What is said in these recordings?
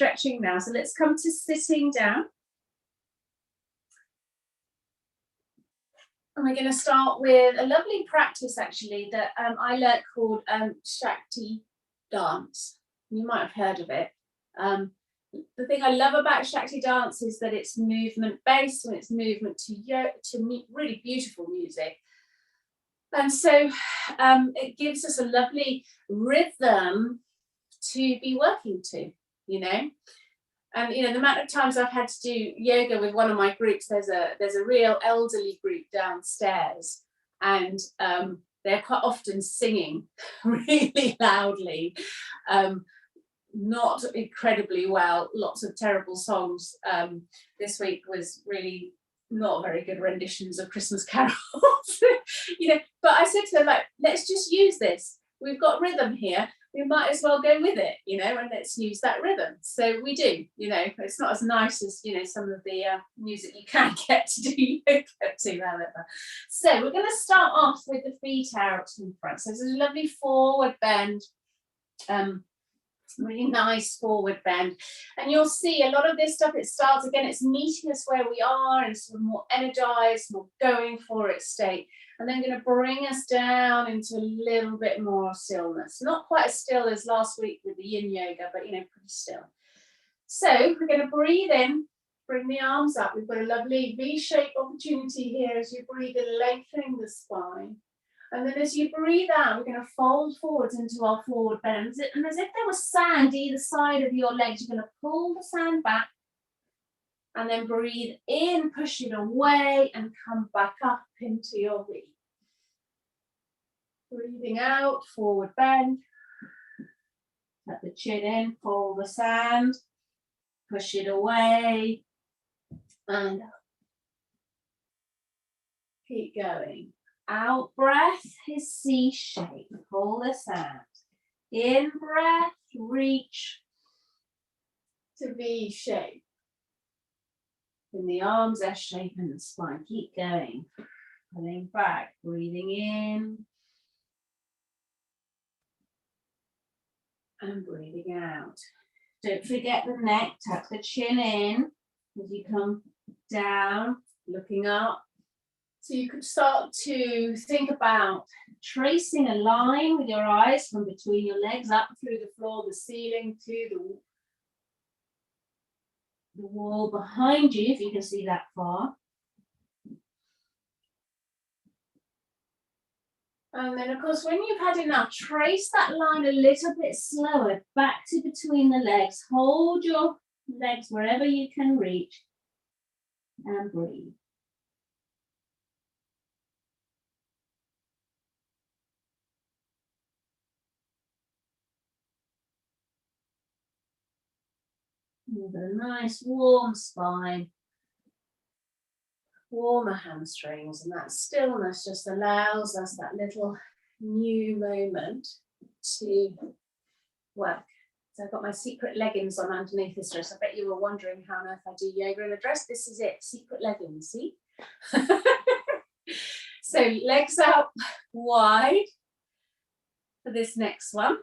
stretching now. So let's come to sitting down. And we're going to start with a lovely practice actually that I learnt called Shakti dance. You might have heard of it. The thing I love about Shakti dance is that it's movement based and it's movement to really beautiful music. And so it gives us a lovely rhythm to be working to, you know. And you know, the amount of times I've had to do yoga with one of my groups, there's a real elderly group downstairs, and they're quite often singing really loudly, not incredibly well, lots of terrible songs. This week was really not very good renditions of Christmas carols, you know, but I said to them, like, let's just use this. We've got rhythm here. We might as well go with it, you know, and let's use that rhythm. So we do, you know, it's not as nice as, you know, some of the music you can get to do yoga to, however. So we're going to start off with the feet out in front. So there's a lovely forward bend, really nice forward bend. And you'll see a lot of this stuff, it starts again, it's meeting us where we are and sort of more energized, more going for it state. And then going to bring us down into a little bit more stillness. Not quite as still as last week with the yin yoga, but you know, pretty still. So we're going to breathe in, bring the arms up. We've got a lovely V-shaped opportunity here as you breathe in, lengthening the spine. And then as you breathe out, we're going to fold forwards into our forward bend. And as if there was sand either side of your legs, you're going to pull the sand back. And then breathe in, push it away, and come back up into your V. Breathing out, forward bend. Tuck the chin in, pull the sand, push it away, and up. Keep going. Out breath is C shape. Pull the sand. In breath, reach to V shape. In the arms, S shape and the spine. Keep going. Pulling back, breathing in. And breathing out. Don't forget the neck, tuck the chin in as you come down, looking up. So you could start to think about tracing a line with your eyes from between your legs up through the floor, the ceiling, to the wall behind you, if you can see that far. And then, of course, when you've had enough, trace that line a little bit slower back to between the legs. Hold your legs wherever you can reach and breathe. With a nice warm spine, warmer hamstrings, and that stillness just allows us that little new moment to work. So I've got my secret leggings on underneath this dress. I bet you were wondering how on earth I do yoga in a dress. This is it, secret leggings, see? So legs out wide for this next one.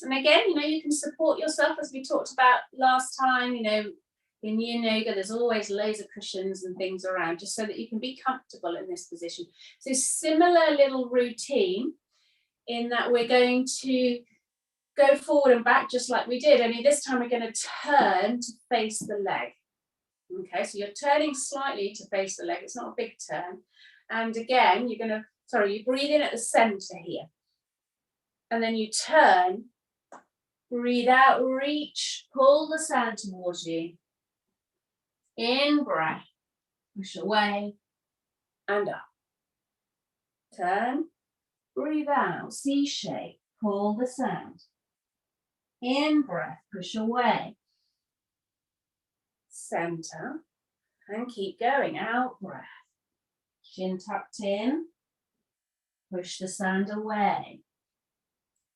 And again, you know, you can support yourself as we talked about last time, you know, in yin yoga, there's always loads of cushions and things around just so that you can be comfortable in this position. So similar little routine in that we're going to go forward and back just like we did, only this time we're going to turn to face the leg. Okay, so you're turning slightly to face the leg. It's not a big turn. And again, you're going to, you breathe in at the center here. And then you turn. Breathe out, reach, pull the sand towards you. In breath, push away and up. Turn, breathe out, C shape, pull the sand. In breath, push away. Center and keep going, out breath. Chin tucked in, push the sand away.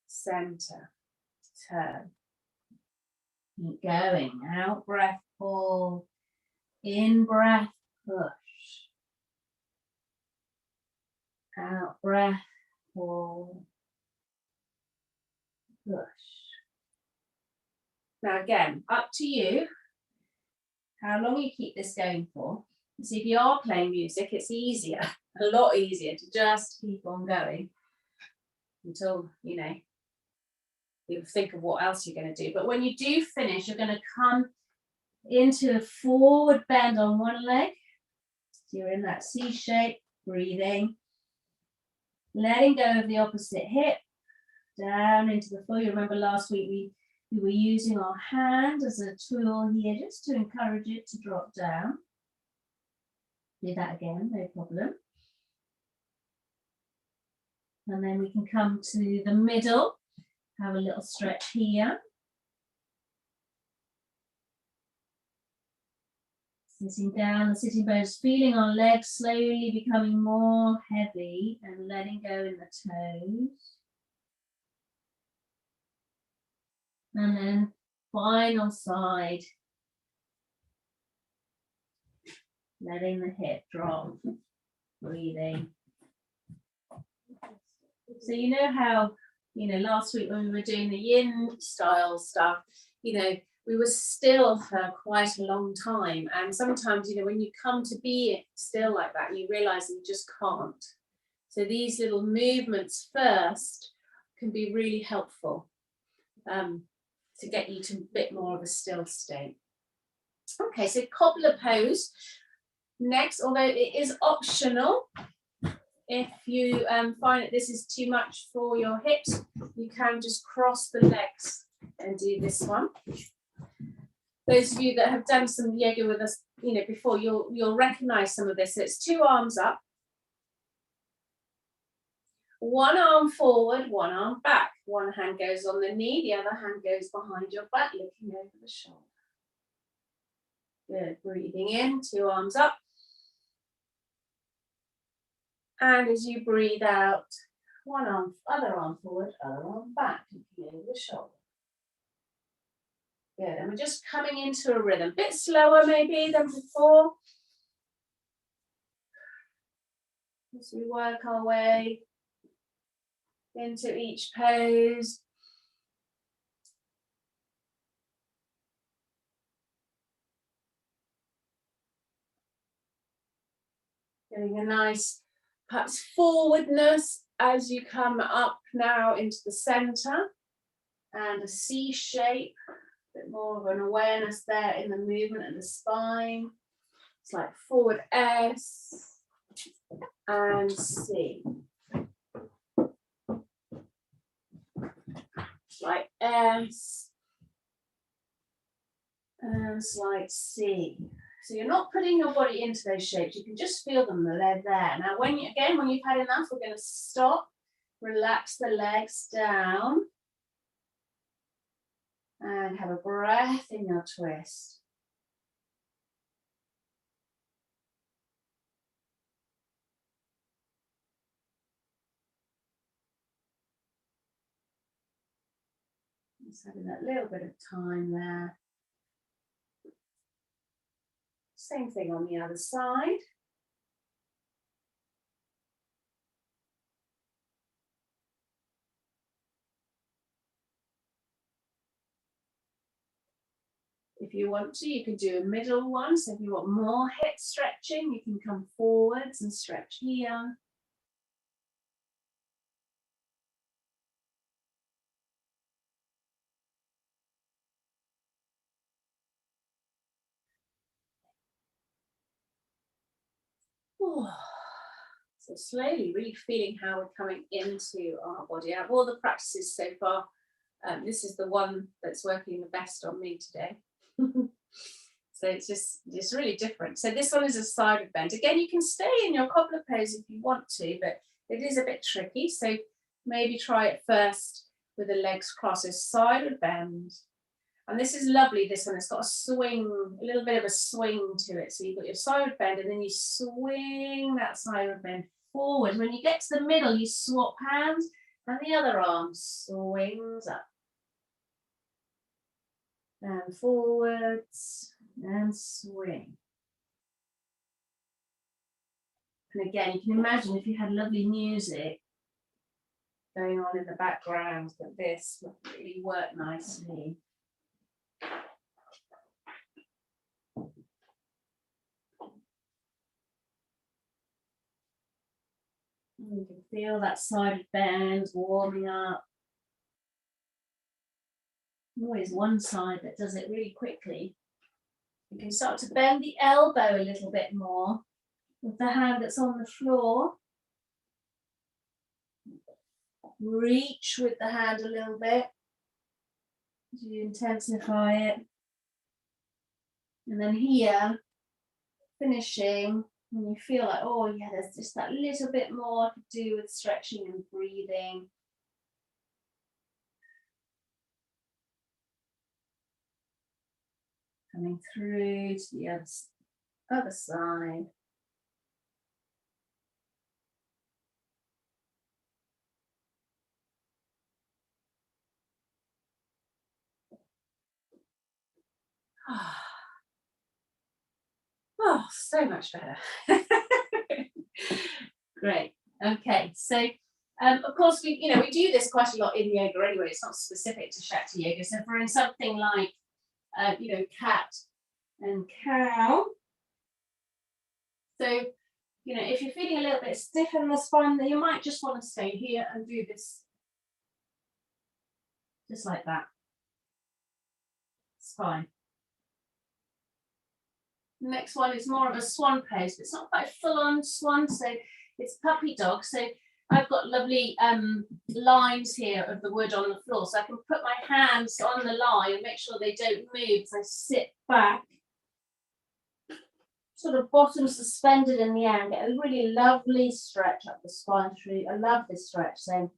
Center. Turn. Keep going. Out breath, pull. In breath, push. Out breath, pull. Push. Now again, up to you how long you keep this going for. See, if you are playing music, it's easier, a lot easier to just keep on going until, you know, you think of what else you're going to do. But when you do finish, you're going to come into a forward bend on one leg. So you're in that C shape, breathing. Letting go of the opposite hip, down into the floor. You remember last week we were using our hand as a tool here just to encourage it to drop down. Do that again, no problem. And then we can come to the middle, have a little stretch here. Sitting down, the sitting bones, feeling our legs slowly becoming more heavy and letting go in the toes. And then final side, letting the hip drop, breathing. So you know how, you know, last week when we were doing the yin style stuff, you know, we were still for quite a long time. And sometimes, you know, when you come to be still like that, you realize that you just can't. So these little movements first can be really helpful to get you to a bit more of a still state. Okay, so Cobbler Pose next, although it is optional. If you find that this is too much for your hips, you can just cross the legs and do this one. Those of you that have done some yoga with us, you know, before, you'll recognize some of this. So it's 2 arms up, 1 arm forward, 1 arm back. One hand goes on the knee, the other hand goes behind your back, looking over the shoulder. Good, breathing in, 2 arms up. And as you breathe out, 1 arm, other arm forward, other arm back, looking over the shoulder. Good, and we're just coming into a rhythm. A bit slower maybe than before. As we work our way into each pose. Getting a nice, perhaps forwardness as you come up now into the center. And a C shape. Bit more of an awareness there in the movement of the spine. It's like forward S and C. Like S and like C. So you're not putting your body into those shapes. You can just feel them, they're there. Now when you've had enough, we're going to stop, relax the legs down. And have a breath in your twist. Just having that little bit of time there. Same thing on the other side. If you want to, you can do a middle one. So if you want more hip stretching, you can come forwards and stretch here. So slowly, really feeling how we're coming into our body. Out of all the practices so far, this is the one that's working the best on me today. So it's really different. So this one is a sideward bend. Again, you can stay in your cobbler pose if you want to, but it is a bit tricky. So maybe try it first with the legs crossed. So sideward bend. And this is lovely, this one. It's got a swing, a little bit of a swing to it. So you've got your sideward bend and then you swing that sideward bend forward. When you get to the middle, you swap hands and the other arm swings up. And forwards and swing. And again, you can imagine if you had lovely music going on in the background, that this would really work nicely. You can feel that side bend warming up. Always one side that does it really quickly. You can start to bend the elbow a little bit more with the hand that's on the floor. Reach with the hand a little bit as you intensify it. And then here, finishing, when you feel like, oh yeah, there's just that little bit more to do with stretching and breathing. Coming through to the other side. Oh, so much better. Great. Okay, so of course we do this quite a lot in yoga anyway. It's not specific to Shakti yoga. So for something like cat and cow. So if you're feeling a little bit stiff in the spine, then you might just want to stay here and do this, just like that. It's fine. The next one is more of a swan pose, but it's not quite full-on swan, so it's puppy dog. So I've got lovely lines here of the wood on the floor, so I can put my hands on the line and make sure they don't move as I sit back, sort of bottom suspended in the air, and get a really lovely stretch up the spine through. I love this stretch, so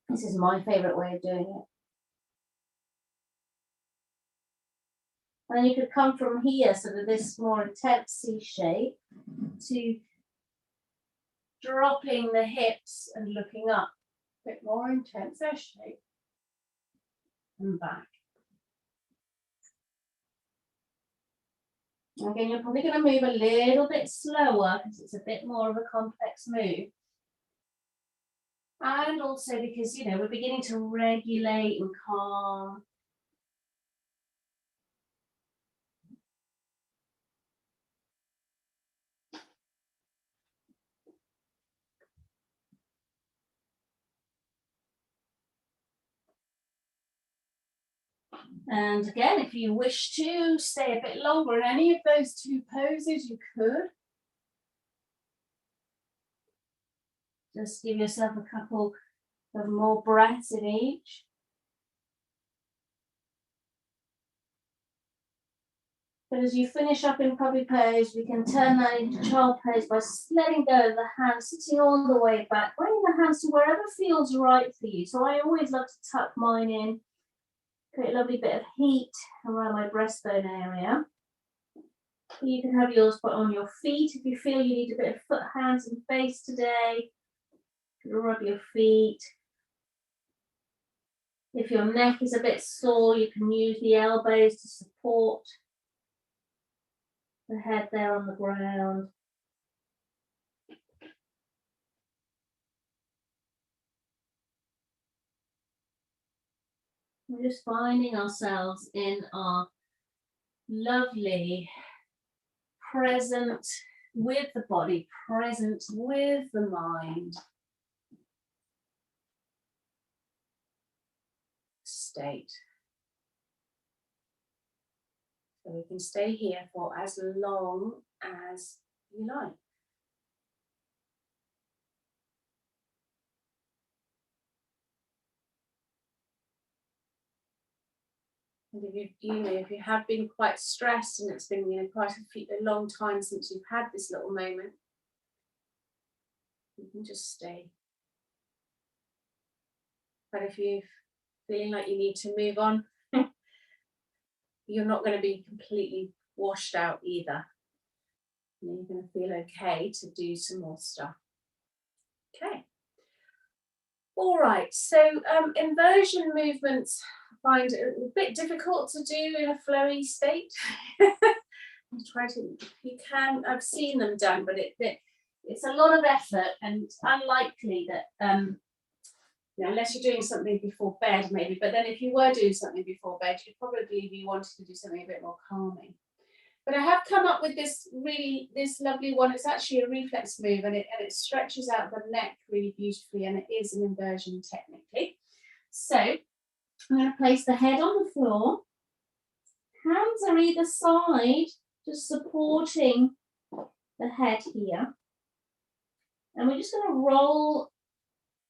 this is my favourite way of doing it. And then you could come from here, sort of this more intense C shape, to dropping the hips and looking up. A bit more intense S shape. And back. Again, you're probably going to move a little bit slower because it's a bit more of a complex move. And also because, we're beginning to regulate and calm. And again, if you wish to stay a bit longer in any of those two poses, you could. Just give yourself a couple of more breaths in each. But as you finish up in puppy pose, we can turn that into child pose by letting go of the hands, sitting all the way back, bringing the hands to wherever feels right for you. So I always love to tuck mine in, create a lovely bit of heat around my breastbone area. You can have yours put on your feet if you feel you need a bit of foot, hands and face today. Rub your feet. If your neck is a bit sore, you can use the elbows to support the head there on the ground. We're just finding ourselves in our lovely present with the body, present with the mind state. So we can stay here for as long as you like. And if you have been quite stressed and it's been quite a long time since you've had this little moment, you can just stay. But if you're feeling like you need to move on, you're not going to be completely washed out either. You're going to feel okay to do some more stuff. Okay. All right, so inversion movements I find a bit difficult to do in a flowy state. I've seen them done, but it's a lot of effort and unlikely that unless you're doing something before bed maybe, but then if you were doing something before bed, you'd probably be wanting to do something a bit more calming. But I have come up with this lovely one. It's actually a reflex move, and it stretches out the neck really beautifully, and it is an inversion technically. So I'm going to place the head on the floor. Hands are either side, just supporting the head here. And we're just going to roll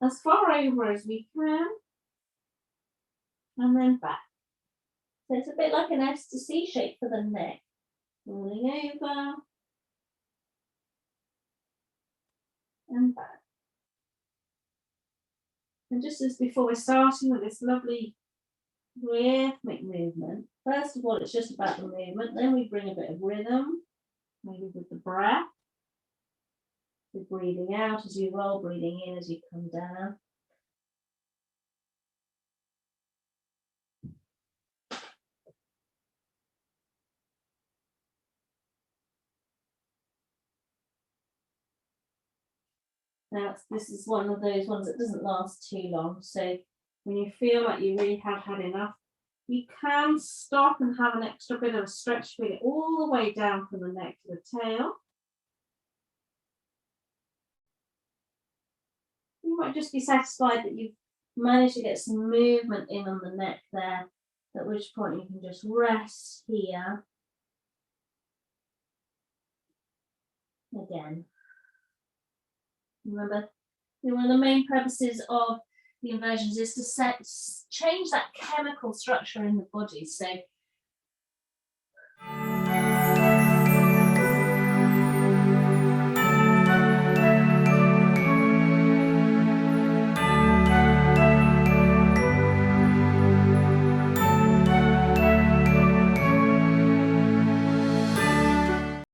as far over as we can, and then back. So it's a bit like an S to C shape for the neck. Rolling over and back. And just as before, we're starting with this lovely rhythmic movement. First of all, it's just about the movement. Then we bring a bit of rhythm, maybe with the breath. So breathing out as you roll, breathing in as you come down. Now, this is one of those ones that doesn't last too long. So when you feel like you really have had enough, you can stop and have an extra bit of a stretch, bring it all the way down from the neck to the tail. You might just be satisfied that you've managed to get some movement in on the neck there, at which point you can just rest here. Again. Remember, one of the main purposes of the inversions is to change that chemical structure in the body. So